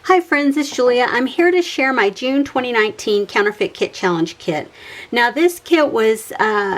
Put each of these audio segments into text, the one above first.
Hi friends, it's Julia. I'm here to share my June 2019 Counterfeit Kit Challenge kit. Now this kit was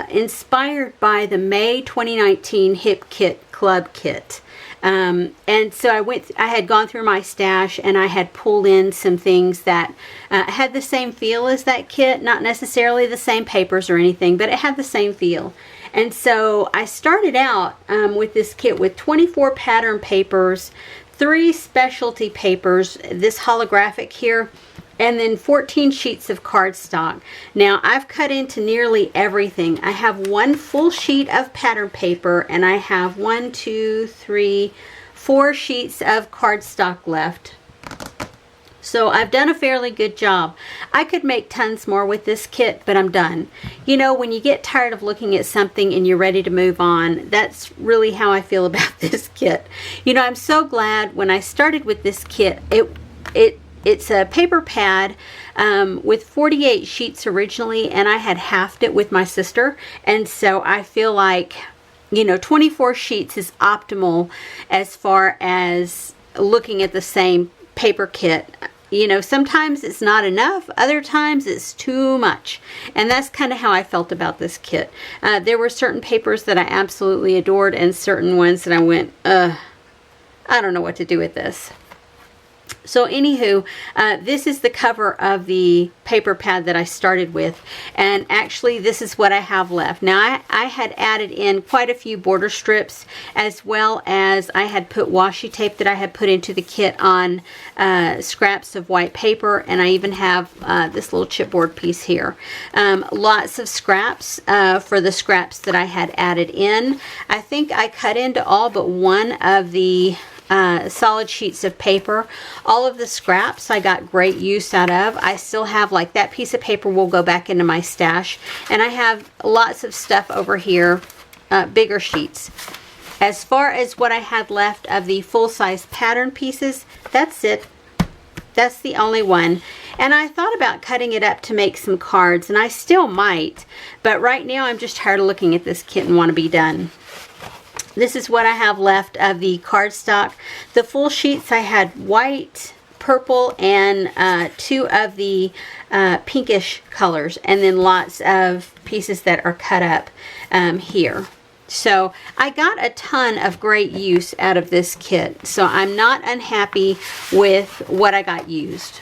inspired by the May 2019 Hip Kit Club kit. And so I had gone through my stash and I had pulled in some things that had the same feel as that kit, not necessarily the same papers or anything, but it had the same feel. And so I started out with this kit with 24 pattern papers, 3 specialty papers, this holographic here, and then 14 sheets of cardstock. Now I've cut into nearly everything. I have 1 full sheet of pattern paper and I have 4 sheets of cardstock left. So I've done a fairly good job. I could make tons more with this kit, but I'm done. You know, when you get tired of looking at something and you're ready to move on, that's really how I feel about this kit. You know, I'm so glad when I started with this kit, it's a paper pad with 48 sheets originally, and I had halved it with my sister, and so I feel like, you know, 24 sheets is optimal as far as looking at the same paper kit. You know, sometimes it's not enough, other times it's too much, and that's kind of how I felt about this kit. There were certain papers that I absolutely adored and certain ones that I went, I don't know what to do with this. So anywho, this is the cover of the paper pad that I started with, and actually this is what I have left. Now I had added in quite a few border strips, as well as I had put washi tape that I had put into the kit on scraps of white paper, and I even have this little chipboard piece here. Lots of scraps for the scraps that I had added in. I think I cut into all but one of the solid sheets of paper. All of the scraps I got great use out of. I still have, like, that piece of paper will go back into my stash, and I have lots of stuff over here, bigger sheets. As far as what I had left of the full-size pattern pieces, that's it. That's the only one. And I thought about cutting it up to make some cards, and I still might, but right now I'm just tired of looking at this kit and want to be done. This is what I have left of the cardstock. The full sheets I had white, purple, and 2 of the pinkish colors, and then lots of pieces that are cut up here. So I got a ton of great use out of this kit, so I'm not unhappy with what I got used.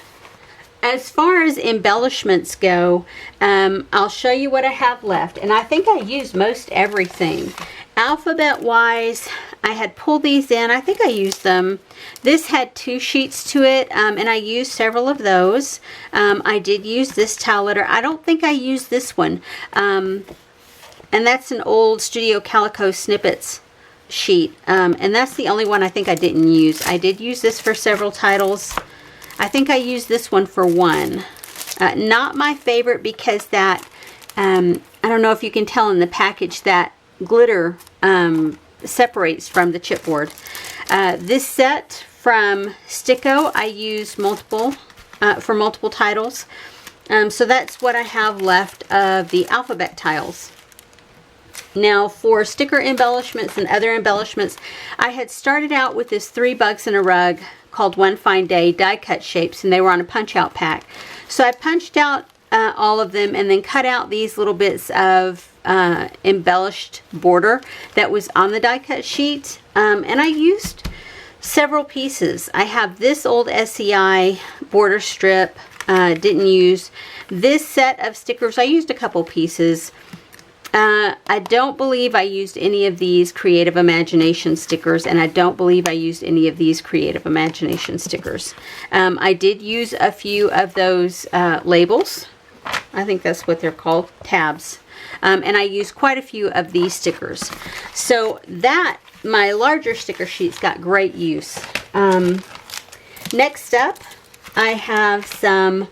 As far as embellishments go, I'll show you what I have left, and I think I used most everything. Alphabet wise, I had pulled these in. I think I used them. This had 2 sheets to it, and I used several of those. I did use this towel letter. I don't think I used this one, and that's an old Studio Calico Snippets sheet, and that's the only one I think I didn't use. I did use this for several titles. I think I used this one for one. Not my favorite because that, I don't know if you can tell in the package, that glitter separates from the chipboard. This set from Sticko I used multiple for multiple titles. So that's what I have left of the alphabet tiles. Now for sticker embellishments and other embellishments, I had started out with this 3 Bugs in a Rug called One Fine Day die cut shapes, and they were on a punch out pack. So I punched out all of them and then cut out these little bits of embellished border that was on the die cut sheet, and I used several pieces. I have this old SEI border strip, didn't use. This set of stickers, I used a couple pieces. I don't believe I used any of these Creative Imagination stickers, and I don't believe I used any of these Creative Imagination stickers. I did use a few of those labels. I think that's what they're called, tabs. And I used quite a few of these stickers. So that, my larger sticker sheets got great use. Next up, I have some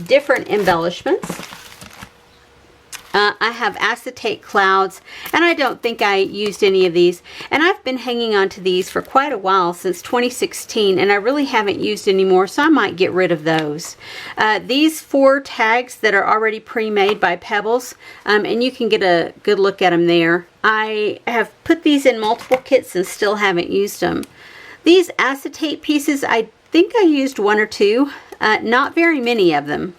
different embellishments. I have acetate clouds, and I don't think I used any of these, and I've been hanging on to these for quite a while, since 2016, and I really haven't used any more, so I might get rid of those. These 4 tags that are already pre-made by Pebbles, and you can get a good look at them there. I have put these in multiple kits and still haven't used them. These acetate pieces, I think I used 1 or 2, not very many of them.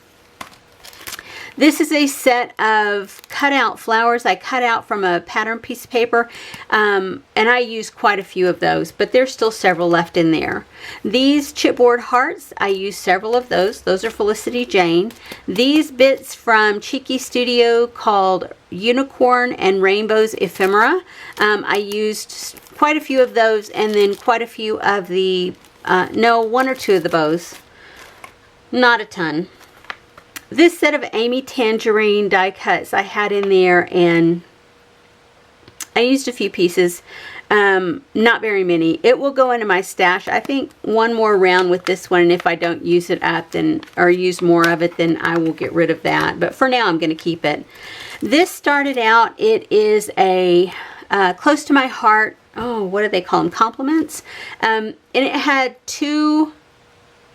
This is a set of cutout flowers I cut out from a pattern piece of paper, and I used quite a few of those, but there's still several left in there. These chipboard hearts, I used several of those. Those are Felicity Jane. These bits from Cheeky Studio called Unicorn and Rainbows Ephemera, I used quite a few of those, and then quite a few of the, no, 1 or 2 of the bows. Not a ton. This set of Amy Tangerine die cuts I had in there, and I used a few pieces, not very many. It will go into my stash. I think one more round with this one, and if I don't use it up, then, or use more of it, then I will get rid of that. But for now, I'm going to keep it. This started out, it is a close to my heart, oh, what do they call them? Compliments. And it had 2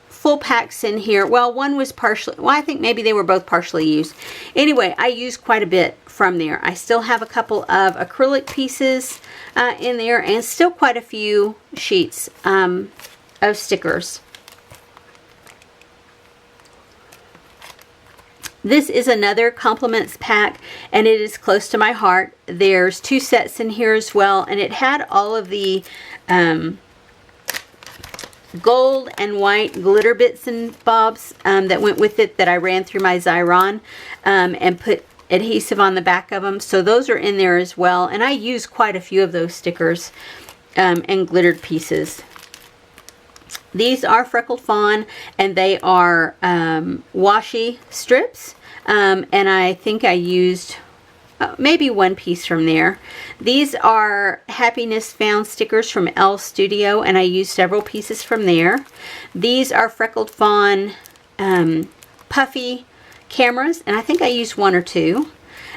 full packs in here. Well, one was partially, well, I think maybe they were both partially used. Anyway, I used quite a bit from there. I still have a couple of acrylic pieces in there, and still quite a few sheets of stickers. This is another compliments pack, and it is close to my heart. There's 2 sets in here as well, and it had all of the gold and white glitter bits and bobs that went with it that I ran through my Xyron and put adhesive on the back of them. So those are in there as well, and I used quite a few of those stickers and glittered pieces. These are Freckled Fawn, and they are washi strips, and I think I used maybe 1 piece from there. These are Happiness Found stickers from L Studio, and I used several pieces from there. These are Freckled Fawn puffy cameras, and I think I used 1 or 2.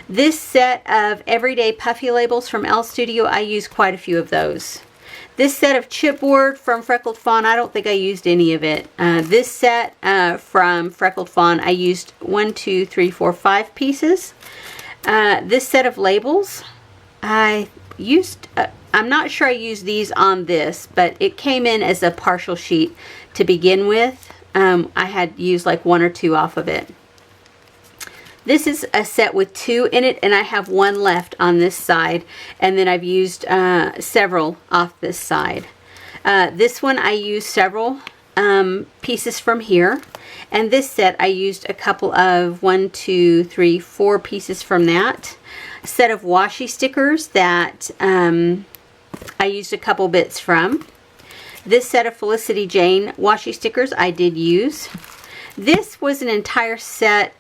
This set of Everyday Puffy labels from L Studio, I used quite a few of those. This set of chipboard from Freckled Fawn, I don't think I used any of it. This set from Freckled Fawn, I used 1, 2, 3, 4, 5 pieces. This set of labels, I used, I'm not sure I used these on this, but it came in as a partial sheet to begin with. I had used like 1 or 2 off of it. This is a set with 2 in it, and I have 1 left on this side, and then I've used several off this side. This one I used several pieces from here, and this set I used a couple of 1, 2, 3, 4 pieces from that. A set of washi stickers that I used a couple bits from. This set of Felicity Jane washi stickers I did use. This was an entire set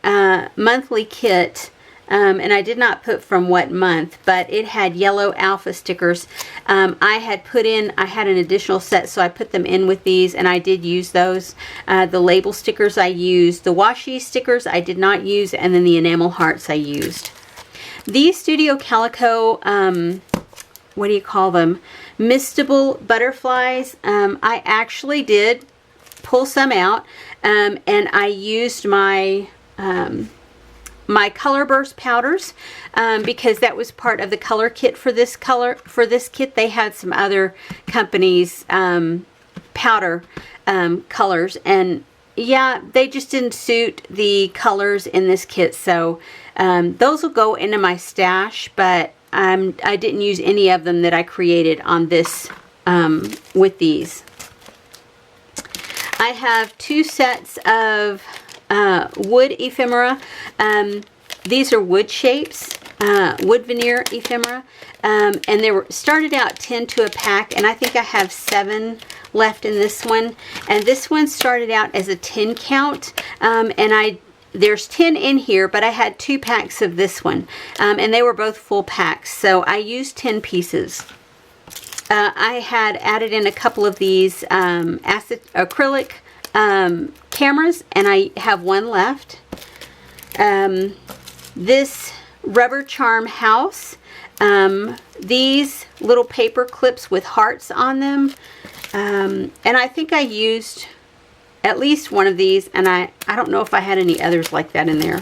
monthly kit, and I did not put from what month, but it had yellow alpha stickers. I had an additional set, so I put them in with these, and I did use those. The label stickers I used. The washi stickers I did not use, and then the enamel hearts I used. These Studio Calico, what do you call them? Mistable butterflies. I actually did pull some out, and I used my my color burst powders because that was part of the color kit for this kit. They had some other companies powder colors, and yeah, they just didn't suit the colors in this kit, so those will go into my stash, but I didn't use any of them that I created on this with these. I have 2 sets of wood ephemera. These are wood shapes, wood veneer ephemera, and they were started out 10 to a pack, and I think I have 7 left in this one. And this one started out as a 10 count, and there's 10 in here, but I had 2 packs of this one, and they were both full packs, so I used 10 pieces. I had added in a couple of these acrylic cameras, and I have 1 left. This rubber charm house, these little paper clips with hearts on them, and I think I used at least 1 of these, and I don't know if I had any others like that in there.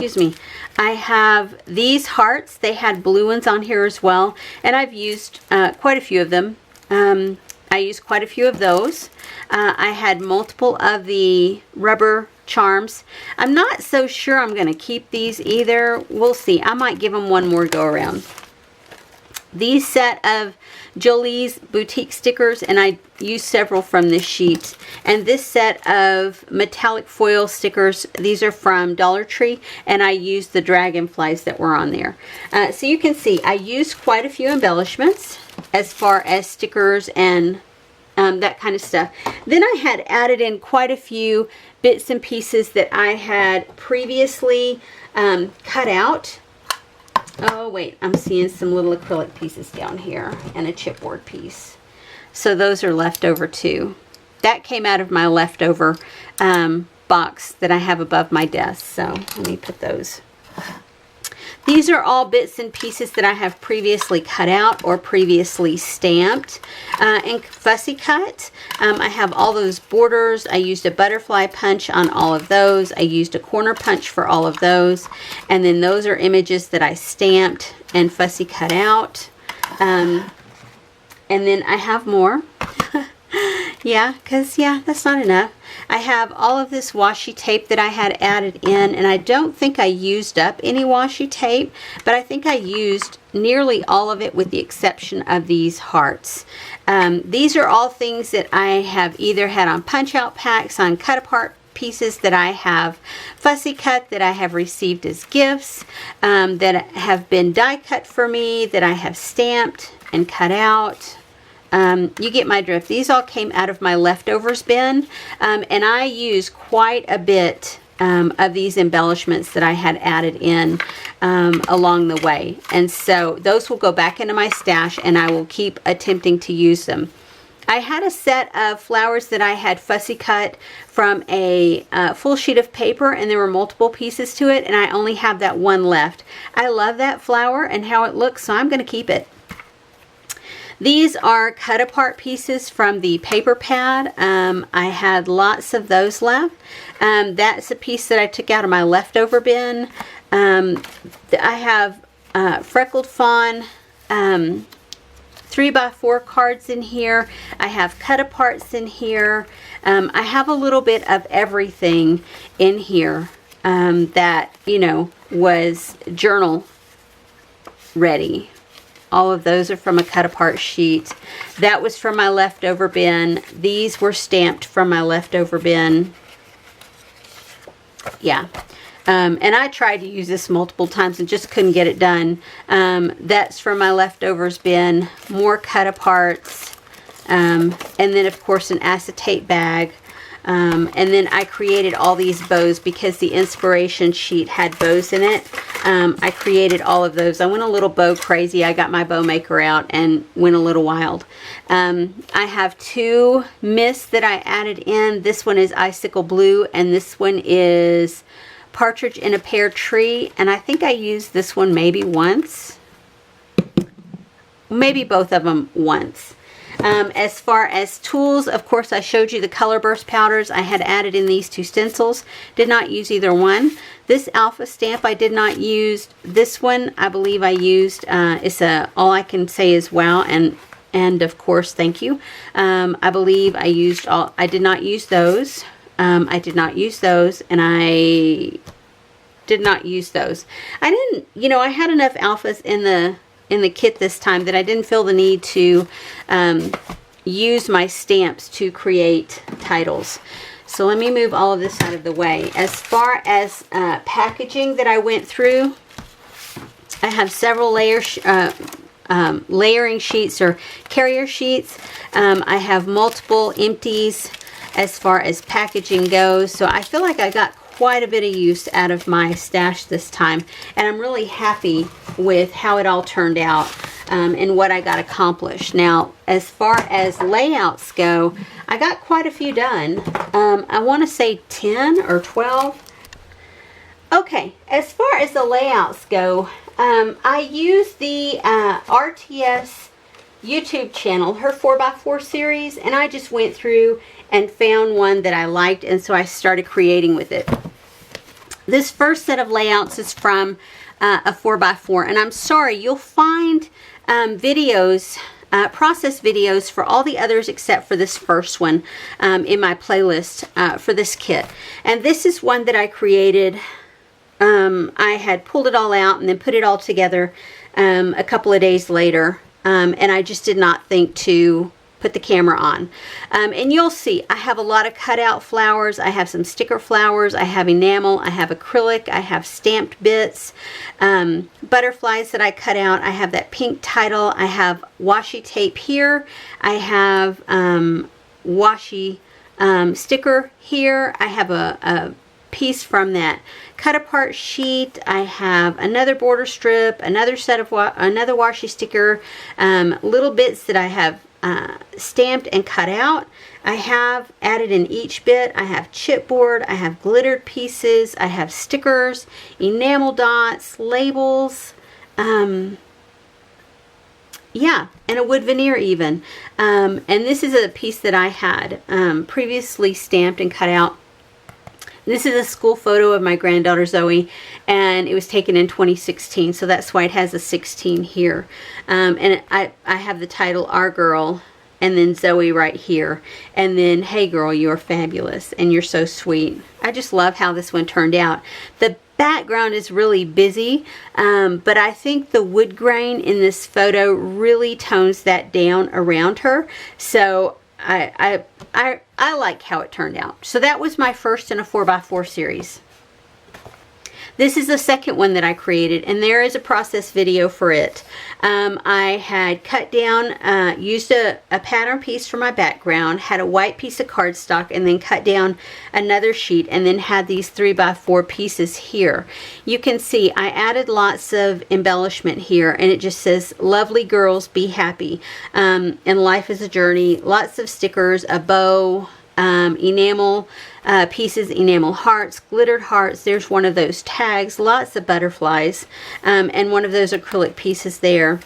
excuse me, I have these hearts. They had blue ones on here as well, and I've used quite a few of them. I used quite a few of those. I had multiple of the rubber charms. I'm not so sure I'm going to keep these either. We'll see. I might give them one more go around. These set of Jolie's boutique stickers, and I used several from this sheet. And this set of metallic foil stickers, these are from Dollar Tree, and I used the dragonflies that were on there. So you can see I used quite a few embellishments as far as stickers and that kind of stuff. Then I had added in quite a few bits and pieces that I had previously cut out. Oh wait, I'm seeing some little acrylic pieces down here and a chipboard piece. So those are left over too. That came out of my leftover box that I have above my desk. So let me put those. These are all bits and pieces that I have previously cut out or previously stamped and fussy cut. I have all those borders. I used a butterfly punch on all of those. I used a corner punch for all of those. And then those are images that I stamped and fussy cut out. And then I have more. Yeah, because that's not enough. I have all of this washi tape that I had added in, and I don't think I used up any washi tape, but I think I used nearly all of it with the exception of these hearts. These are all things that I have either had on punch out packs, on cut apart pieces that I have fussy cut, that I have received as gifts, that have been die cut for me, that I have stamped and cut out. You get my drift. These all came out of my leftovers bin, and I use quite a bit of these embellishments that I had added in along the way. And so those will go back into my stash, and I will keep attempting to use them. I had a set of flowers that I had fussy cut from a full sheet of paper, and there were multiple pieces to it, and I only have that one left. I love that flower and how it looks, so I'm going to keep it. These are cut apart pieces from the paper pad. I had lots of those left. That's a piece that I took out of my leftover bin. I have freckled fawn 3x4 cards in here. I have cut aparts in here. I have a little bit of everything in here that, you know, was journal ready. All of those are from a cut apart sheet. That was from my leftover bin. These were stamped from my leftover bin. Yeah. And I tried to use this multiple times and just couldn't get it done. That's from my leftovers bin. More cut aparts. And then of course an acetate bag. And then I created all these bows because the inspiration sheet had bows in it. I created all of those. I went a little bow crazy. I got my bow maker out and went a little wild. I have two mists that I added in. This one is icicle blue, and this one is partridge in a pear tree. And I think I used this one maybe once. Maybe both of them once. As far as tools, of course, I showed you the color burst powders. I had added in these two stencils. Did not use either one. This alpha stamp I did not use. This one I believe I used. It's a all I can say is wow, and of course thank you. I believe I used all. I did not use those. I did not use those, and I did not use those. I didn't. You know, I had enough alphas in the kit this time that I didn't feel the need to use my stamps to create titles. So let me move all of this out of the way. As far as packaging that I went through, I have several layering sheets or carrier sheets. I have multiple empties as far as packaging goes. So I feel like I got quite a bit of use out of my stash this time, and I'm really happy with how it all turned out and what I got accomplished. Now, as far as layouts go, I got quite a few done. I want to say 10 or 12. Okay, as far as the layouts go, I used the RTS YouTube channel, her 4x4 series, and I just went through and found one that I liked, and so I started creating with it. This first set of layouts is from a 4x4, and I'm sorry, you'll find videos, process videos for all the others except for this first one in my playlist for this kit. And this is one that I created. I had pulled it all out and then put it all together a couple of days later, and I just did not think to put the camera on. And you'll see I have a lot of cutout flowers. I have some sticker flowers. I have enamel. I have acrylic. I have stamped bits, butterflies that I cut out. I have that pink title. I have washi tape here. I have washi sticker here. I have a piece from that cut apart sheet. I have another border strip, another set of another washi sticker, little bits that I have stamped and cut out. I have added in each bit. I have chipboard, I have glittered pieces, I have stickers, enamel dots, labels, yeah, and a wood veneer even. And this is a piece that I had previously stamped and cut out. This is a school photo of my granddaughter Zoe, and it was taken in 2016, so that's why it has a 16 here. And I have the title Our Girl, and then Zoe right here, and then Hey Girl, you're fabulous, and you're so sweet. I just love how this one turned out. The background is really busy, but I think the wood grain in this photo really tones that down around her, so I like how it turned out. So that was my first in a 4x4 series. This is the second one that I created, and there is a process video for it. I had cut down, used a pattern piece for my background, had a white piece of cardstock, and then cut down another sheet, and then had these 3x4 pieces here. You can see I added lots of embellishment here, and it just says, lovely girls, be happy. And life is a journey. Lots of stickers, a bow, enamel pieces, enamel hearts, glittered hearts. There's one of those tags, lots of butterflies, and one of those acrylic pieces there.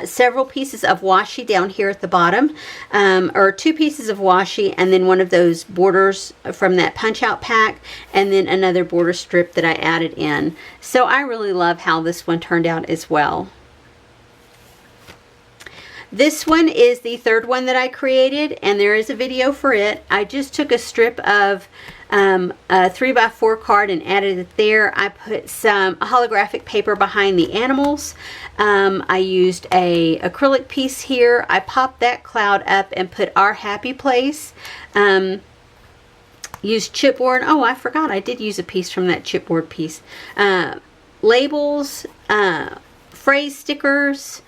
Several pieces of washi down here at the bottom, or 2 pieces of washi, and then one of those borders from that punch out pack, and then another border strip that I added in. So I really love how this one turned out as well. This one is the third one that I created, and there is a video for it. I just took a strip of a 3x4 card and added it there. I put some holographic paper behind the animals. I used a acrylic piece here. I popped that cloud up and put our happy place. Used chipboard. Oh, I forgot I did use a piece from that chipboard piece. Labels, phrase stickers,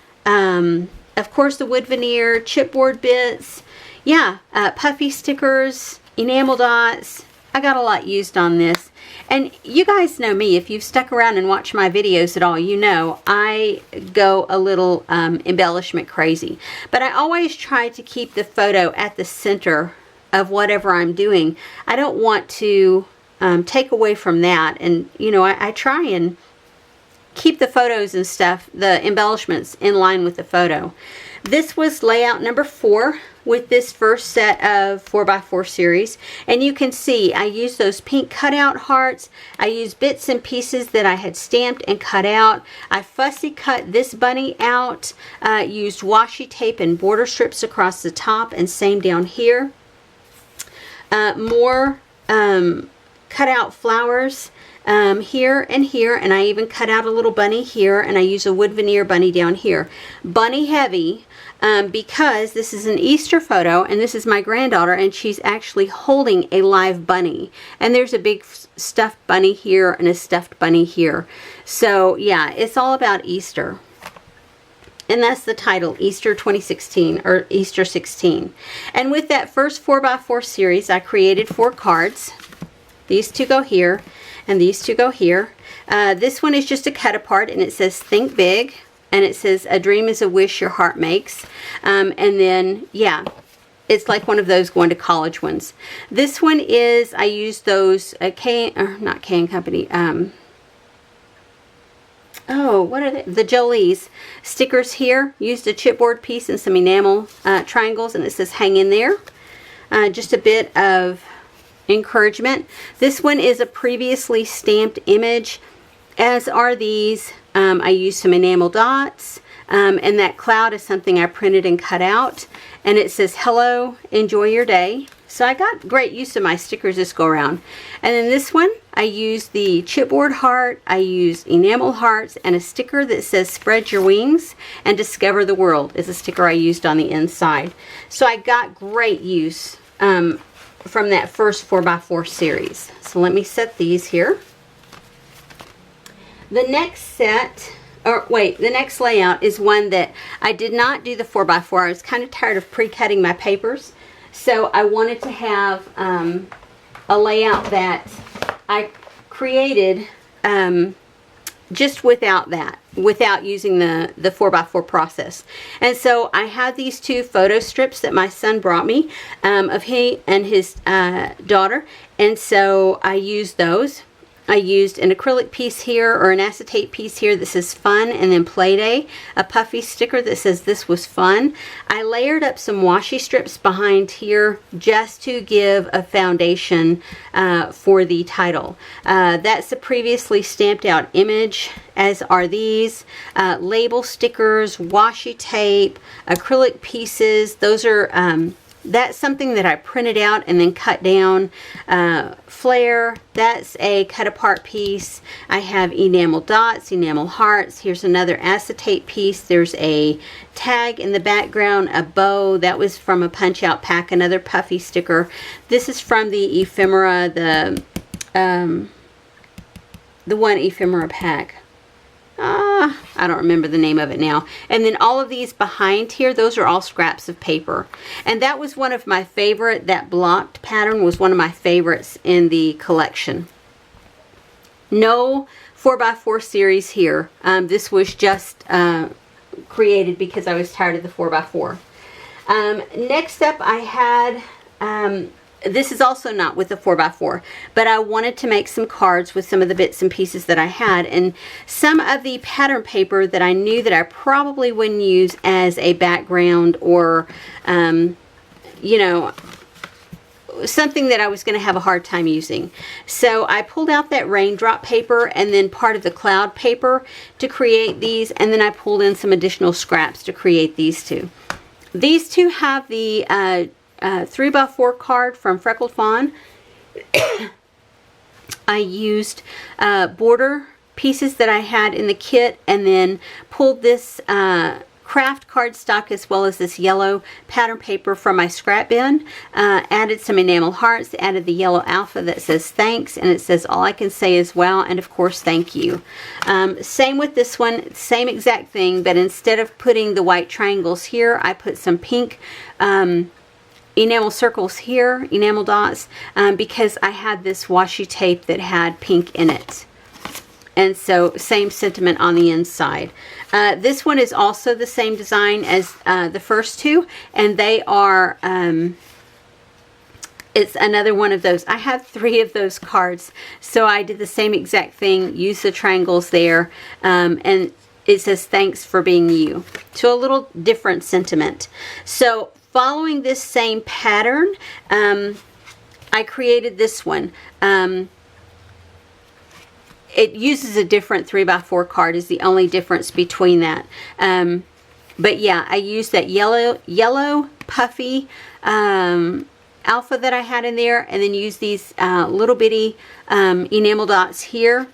of course the wood veneer, chipboard bits, yeah, puffy stickers, enamel dots. I got a lot used on this. And you guys know me, if you've stuck around and watched my videos at all, you know I go a little embellishment crazy. But I always try to keep the photo at the center of whatever I'm doing. I don't want to take away from that. And, you know, I try and keep the photos and stuff, the embellishments, in line with the photo. This was layout number 4 with this first set of 4x4 series, and you can see I used those pink cutout hearts. I used bits and pieces that I had stamped and cut out. I fussy cut this bunny out, used washi tape and border strips across the top, and same down here. More cutout flowers here and here, and I even cut out a little bunny here, and I use a wood veneer bunny down here. Bunny heavy, because this is an Easter photo, and this is my granddaughter, and she's actually holding a live bunny, and there's a big stuffed bunny here and a stuffed bunny here. So yeah, it's all about Easter. And that's the title, Easter 2016, or Easter 16. And with that first 4x4 series, I created 4 cards. These 2 go here, and these 2 go here. This one is just a cut apart, and it says think big, and it says a dream is a wish your heart makes. And then, yeah, it's like one of those going to college ones. This one is, I used those not K & Company, oh, what are they? The Jolie's stickers here. Used a chipboard piece and some enamel triangles, and it says hang in there. Just a bit of encouragement. This one is a previously stamped image, as are these. I used some enamel dots, and that cloud is something I printed and cut out, and it says, hello, enjoy your day. So I got great use of my stickers this go around. And then this one, I used the chipboard heart, I used enamel hearts, and a sticker that says spread your wings and discover the world is a sticker I used on the inside. So I got great use from that first 4x4 series. So let me set these here. The next set, the next layout is one that I did not do the 4x4. I was kind of tired of pre-cutting my papers. So I wanted to have a layout that I created just without that, without using the 4x4 process. And so I had these two photo strips that my son brought me of he and his daughter. And so I used those. I used an acrylic piece here, or an acetate piece here that says fun, and then play day, a puffy sticker that says this was fun. I layered up some washi strips behind here just to give a foundation for the title. That's a previously stamped out image, as are these. Label stickers, washi tape, acrylic pieces. Those are that's something that I printed out and then cut down. Flare, that's a cut apart piece. I have enamel dots, enamel hearts. Here's another acetate piece. There's a tag in the background, a bow. That was from a punch out pack, another puffy sticker. This is from the ephemera, the one ephemera pack. I don't remember the name of it now. And then all of these behind here, those are all scraps of paper. And that was one of my favorite, that blocked pattern was one of my favorites in the collection. No 4x4 series here. This was just created because I was tired of the 4x4. Next up I had, this is also not with the 4x4, but I wanted to make some cards with some of the bits and pieces that I had, and some of the pattern paper that I knew that I probably wouldn't use as a background, or you know, something that I was going to have a hard time using. So I pulled out that raindrop paper and then part of the cloud paper to create these, and then I pulled in some additional scraps to create these two. These two have the 3x4 card from Freckled Fawn. I used border pieces that I had in the kit, and then pulled this craft cardstock as well as this yellow pattern paper from my scrap bin. Added some enamel hearts, added the yellow alpha that says thanks, and it says all I can say is wow, and of course thank you. Same with this one, same exact thing, but instead of putting the white triangles here, I put some pink enamel circles here, enamel dots, because I had this washi tape that had pink in it. And so same sentiment on the inside. This one is also the same design as the first two, and they are, it's another one of those. I have 3 of those cards, so I did the same exact thing, use the triangles there, and it says thanks for being you. So a little different sentiment. So following this same pattern, I created this one. It uses a different 3x4 card is the only difference between that. But yeah, I used that yellow puffy alpha that I had in there, and then use these little bitty enamel dots here.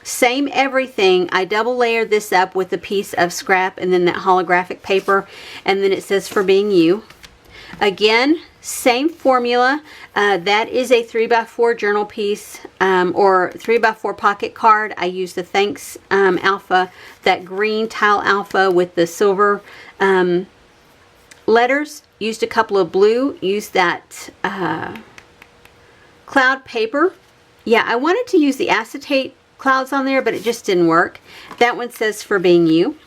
Same everything. I double layered this up with a piece of scrap and then that holographic paper, and then it says for being you. Again, same formula. That is a 3x4 journal piece, or 3x4 pocket card. I used the thanks alpha, that green tile alpha with the silver letters. Used a couple of blue. Used that cloud paper. Yeah, I wanted to use the acetate clouds on there, but it just didn't work. That one says for being you.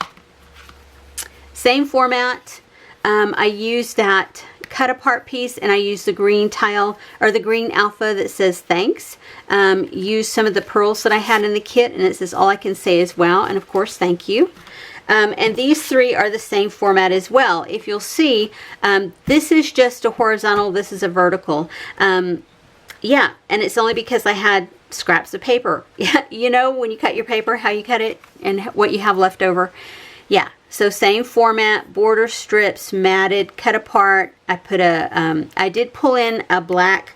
Same format. I used that cut apart piece, and I used the green tile, or the green alpha that says thanks. Used some of the pearls that I had in the kit, and it says all I can say is wow, and of course thank you. And these 3 are the same format as well. If you'll see, this is just a horizontal, this is a vertical. yeah, and it's only because I had scraps of paper. Yeah, you know, when you cut your paper, how you cut it and what you have left over. Yeah, so same format, border strips, matted, cut apart. I put a, I did pull in a black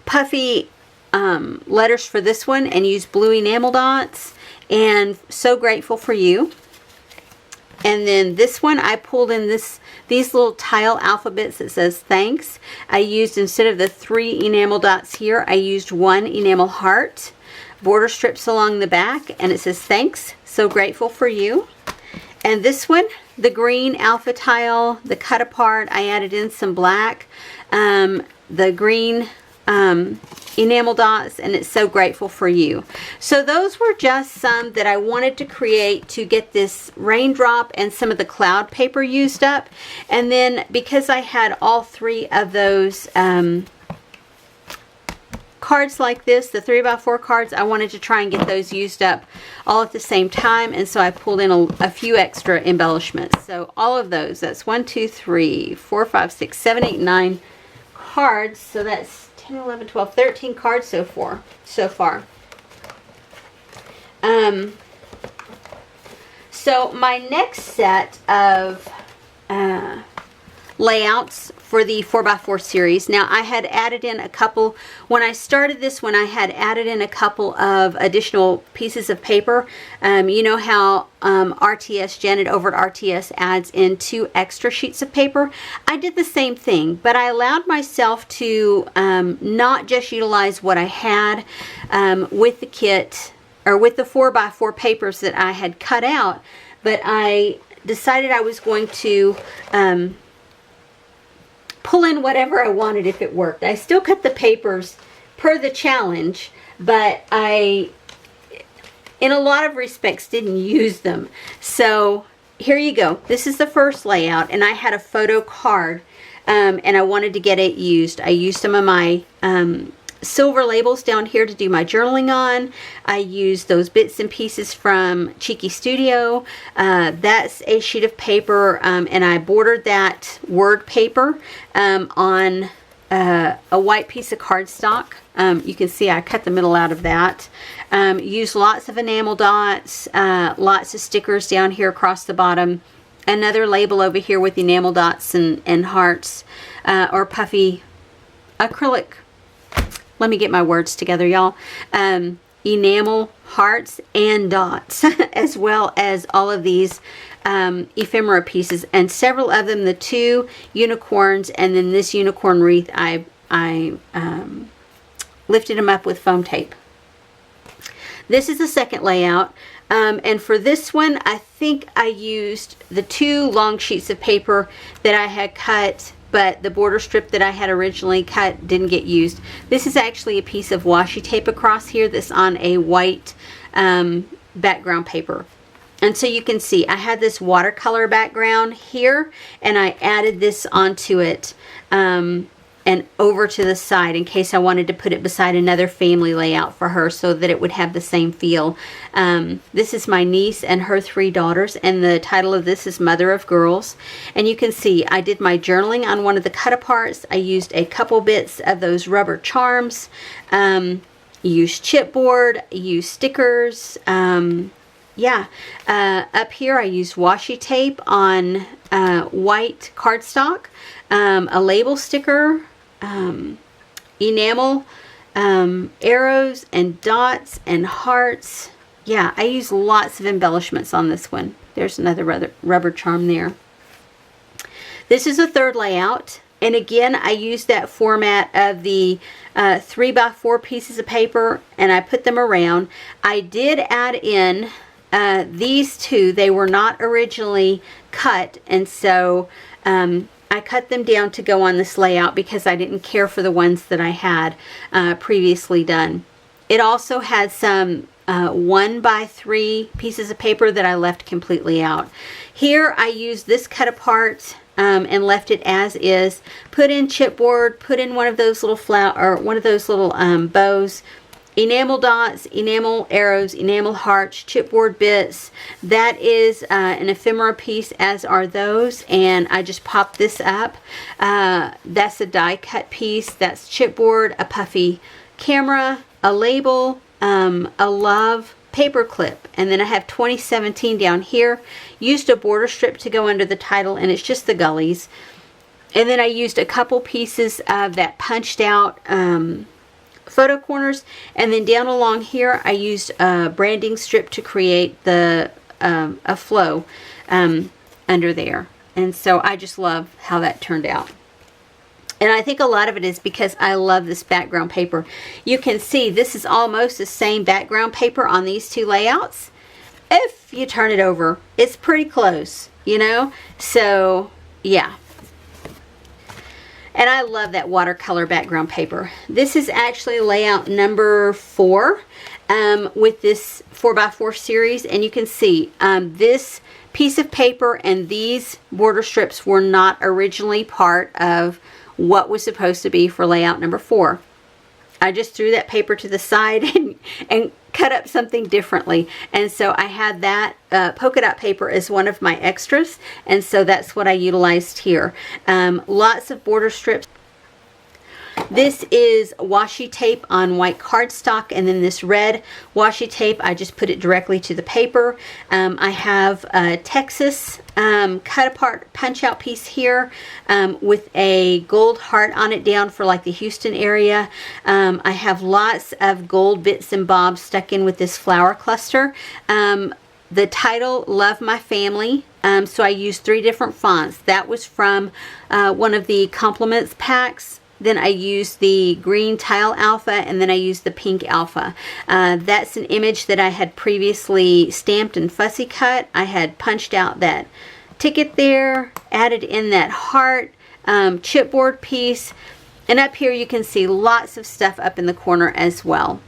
puffy letters for this one and use blue enamel dots, and So Grateful for You. And then this one, I pulled in these little tile alphabets that says thanks. I used, instead of the 3 enamel dots here, I used 1 enamel heart. Border strips along the back, and it says thanks, so grateful for you. And this one, the green alpha tile, the cut apart, I added in some black, the green enamel dots, and it's so grateful for you. So those were just some that I wanted to create to get this raindrop and some of the cloud paper used up. And then because I had all 3 of those cards like this, the 3x4 cards, I wanted to try and get those used up all at the same time, and so I pulled in a few extra embellishments. So all of those, that's 1, 2, 3, 4, 5, 6, 7, 8, 9 cards. So that's 10, 11, 12, 13 cards so far. So my next set of layouts for the 4x4 series. Now I had added in a couple, when I started this one, I had added in a couple of additional pieces of paper. You know how Janet over at RTS adds in 2 extra sheets of paper? I did the same thing, but I allowed myself to not just utilize what I had with the kit, or with the 4x4 papers that I had cut out, but I decided I was going to pull in whatever I wanted if it worked. I still cut the papers per the challenge, but I, in a lot of respects, didn't use them. So here you go. This is the first layout, and I had a photo card, and I wanted to get it used. I used some of my silver labels down here to do my journaling on. I used those bits and pieces from Cheeky Studio. That's a sheet of paper, and I bordered that word paper on a white piece of cardstock. You can see I cut the middle out of that. Used lots of enamel dots, lots of stickers down here across the bottom. Another label over here with enamel dots and hearts, or puffy acrylic. Let me get my words together, y'all. Enamel hearts and dots, as well as all of these ephemera pieces, and several of them, the 2 unicorns, and then this unicorn wreath, I lifted them up with foam tape. This is the second layout, and for this one, I think I used the 2 long sheets of paper that I had cut, but the border strip that I had originally cut didn't get used. This is actually a piece of washi tape across here that's on a white background paper. And so you can see I had this watercolor background here, and I added this onto it and over to the side in case I wanted to put it beside another family layout for her so that it would have the same feel. This is my niece and her 3 daughters, and the title of this is Mother of Girls. And you can see I did my journaling on one of the cut aparts. I used a couple bits of those rubber charms, used chipboard, used stickers. Up here I used washi tape on white cardstock, a label sticker, enamel arrows and dots and hearts. Yeah, I use lots of embellishments on this one. There's another rubber charm there. This is a third layout, and again I used that format of the 3x4 pieces of paper, and I put them around. I did add in these 2. They were not originally cut, and so I cut them down to go on this layout because I didn't care for the ones that I had previously done. It also had some 1x3 pieces of paper that I left completely out. Here I used this cut apart and left it as is. Put in chipboard, put in one of those little bows, enamel dots, enamel arrows, enamel hearts, chipboard bits. That is an ephemera piece, as are those, and I just popped this up. That's a die cut piece. That's chipboard, a puffy camera, a label, a love paper clip, and then I have 2017 down here. Used a border strip to go under the title, and it's just the gullies. And then I used a couple pieces of that punched out photo corners, and then down along here I used a branding strip to create the a flow under there. And so I just love how that turned out. And I think a lot of it is because I love this background paper. You can see this is almost the same background paper on these two layouts. If you turn it over, it's pretty close, you know? So, yeah. And I love that watercolor background paper. This is actually layout number 4 with this 4x4 series. And you can see this piece of paper and these border strips were not originally part of what was supposed to be for layout number 4. I just threw that paper to the side and cut up something differently. And so I had that polka dot paper as one of my extras. And so that's what I utilized here. Lots of border strips. This is washi tape on white cardstock, and then this red washi tape, I just put it directly to the paper. I have a Texas cut apart punch out piece here with a gold heart on it down for like the Houston area. I have lots of gold bits and bobs stuck in with this flower cluster. The title, Love My Family. So I used 3 different fonts. That was from one of the compliments packs. Then I used the green tile alpha, and then I used the pink alpha. That's an image that I had previously stamped and fussy cut. I had punched out that ticket there, added in that heart, chipboard piece, and up here you can see lots of stuff up in the corner as well.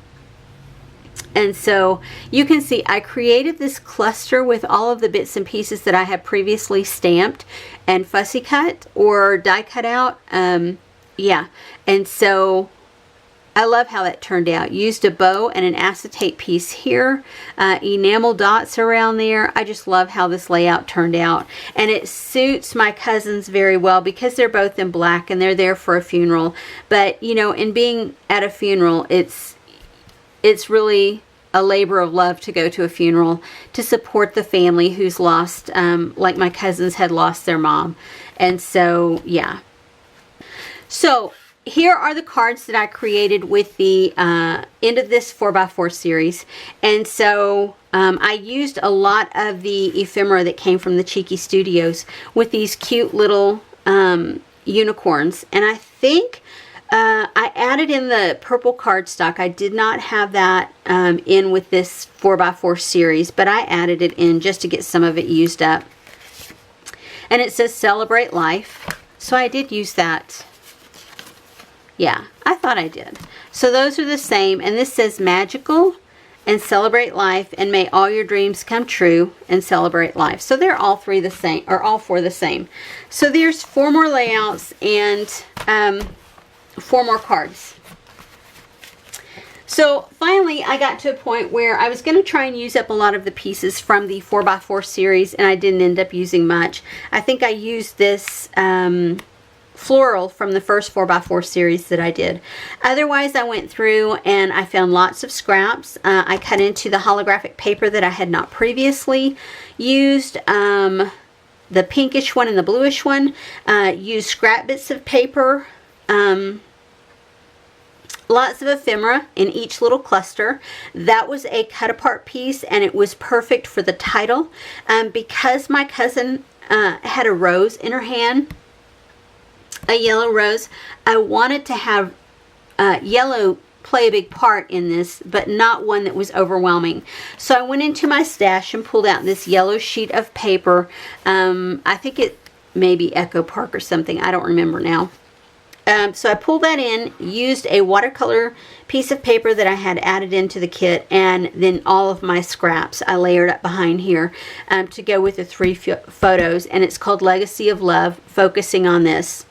And so you can see I created this cluster with all of the bits and pieces that I had previously stamped and fussy cut or die cut out. Yeah, and so I love how that turned out. Used a bow and an acetate piece here, enamel dots around there. I just love how this layout turned out, and it suits my cousins very well because they're both in black and they're there for a funeral. But you know, in being at a funeral, it's really a labor of love to go to a funeral to support the family who's lost, like my cousins had lost their mom. And so yeah. So here are the cards that I created with the end of this 4x4 series. And so I used a lot of the ephemera that came from the Cheeky Studios with these cute little unicorns. And I think I added in the purple cardstock. I did not have that in with this 4x4 series, but I added it in just to get some of it used up. And it says Celebrate Life. So I did use that. Yeah, I thought I did. So those are the same, and this says Magical and Celebrate Life, and May All Your Dreams Come True and Celebrate Life. So they're all 3 the same, or all 4 the same. So there's 4 more layouts and 4 more cards. So finally I got to a point where I was going to try and use up a lot of the pieces from the 4x4 series, and I didn't end up using much. I think I used this floral from the first 4x4 series that I did. Otherwise, I went through and I found lots of scraps. I cut into the holographic paper that I had not previously used. The pinkish one and the bluish one. Used scrap bits of paper. Lots of ephemera in each little cluster. That was a cut apart piece, and it was perfect for the title. Because my cousin had a rose in her hand, a yellow rose, I wanted to have yellow play a big part in this, but not one that was overwhelming. So I went into my stash and pulled out this yellow sheet of paper. I think it may be Echo Park or something. I don't remember now. So I pulled that in, used a watercolor piece of paper that I had added into the kit, and then all of my scraps I layered up behind here to go with the 3 photos, and it's called Legacy of Love, focusing on this.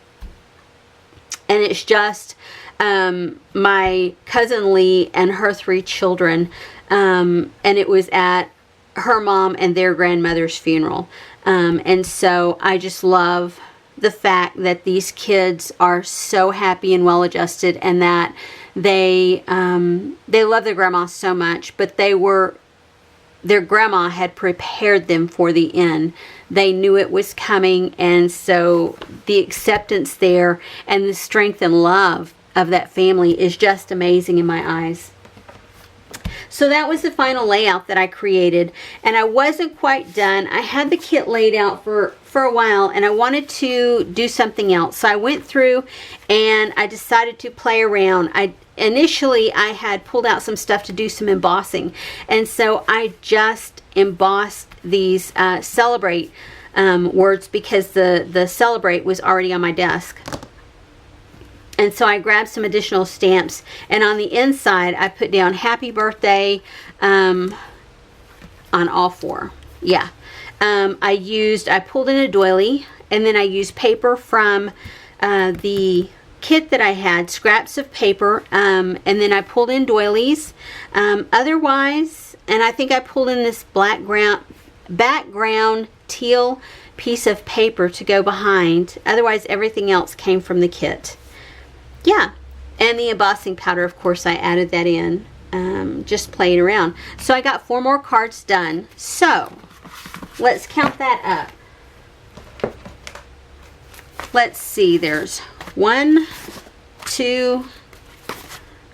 And it's just my cousin Lee and her 3 children, and it was at her mom and their grandmother's funeral. And so I just love the fact that these kids are so happy and well adjusted, and that they love their grandma so much, but their grandma had prepared them for the end. They knew it was coming, and so the acceptance there and the strength and love of that family is just amazing in my eyes. So that was the final layout that I created, and I wasn't quite done. I had the kit laid out for a while, and I wanted to do something else. So I went through and I decided to play around. Initially I had pulled out some stuff to do some embossing, and so I just embossed these celebrate words because the celebrate was already on my desk. And so I grabbed some additional stamps, and on the inside I put down happy birthday on all 4. Yeah. I pulled in a doily, and then I used paper from the kit that I had, scraps of paper, and then I pulled in doilies. Otherwise, and I think I pulled in this background teal piece of paper to go behind. Otherwise, everything else came from the kit. Yeah, and the embossing powder, of course, I added that in, just playing around. So I got 4 more cards done. So let's count that up. Let's see, there's 1, 2,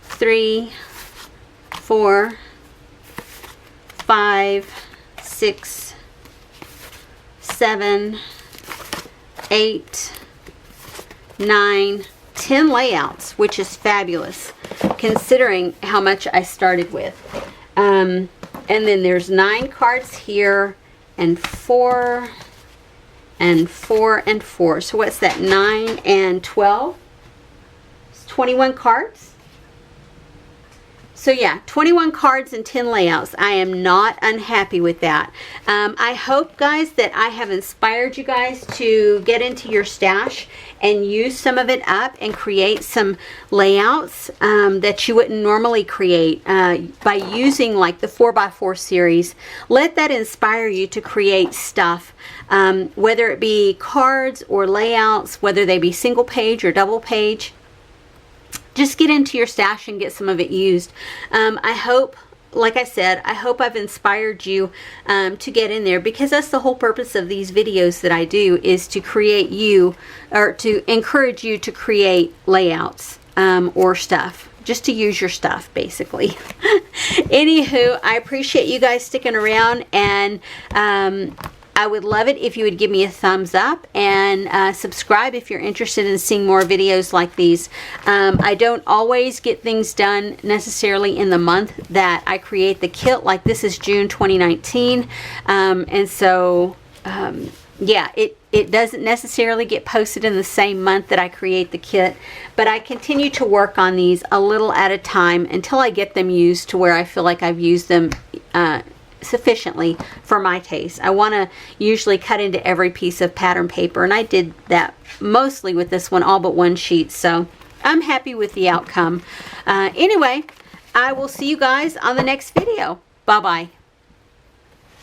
3, 4, 5, 6, 7, 8, 9, 10 layouts, which is fabulous considering how much I started with. And then there's 9 cards here, and 4 and 4 and 4. So what's that? 9 and 12? It's 21 cards. So yeah, 21 cards and 10 layouts. I am not unhappy with that. I hope, guys, that I have inspired you guys to get into your stash and use some of it up and create some layouts that you wouldn't normally create by using like the 4x4 series. Let that inspire you to create stuff, whether it be cards or layouts, whether they be single page or double page. Just get into your stash and get some of it used. I hope, like I said, I hope I've inspired you to get in there, because that's the whole purpose of these videos that I do, is to create you, or to encourage you to create layouts or stuff, just to use your stuff, basically. Anywho, I appreciate you guys sticking around, and I would love it if you would give me a thumbs up and subscribe if you're interested in seeing more videos like these. I don't always get things done necessarily in the month that I create the kit. Like this is June 2019, and so yeah, it doesn't necessarily get posted in the same month that I create the kit, but I continue to work on these a little at a time until I get them used to where I feel like I've used them sufficiently for my taste. I want to usually cut into every piece of pattern paper, and I did that mostly with this one, all but one sheet, so I'm happy with the outcome. Anyway, I will see you guys on the next video. Bye-bye.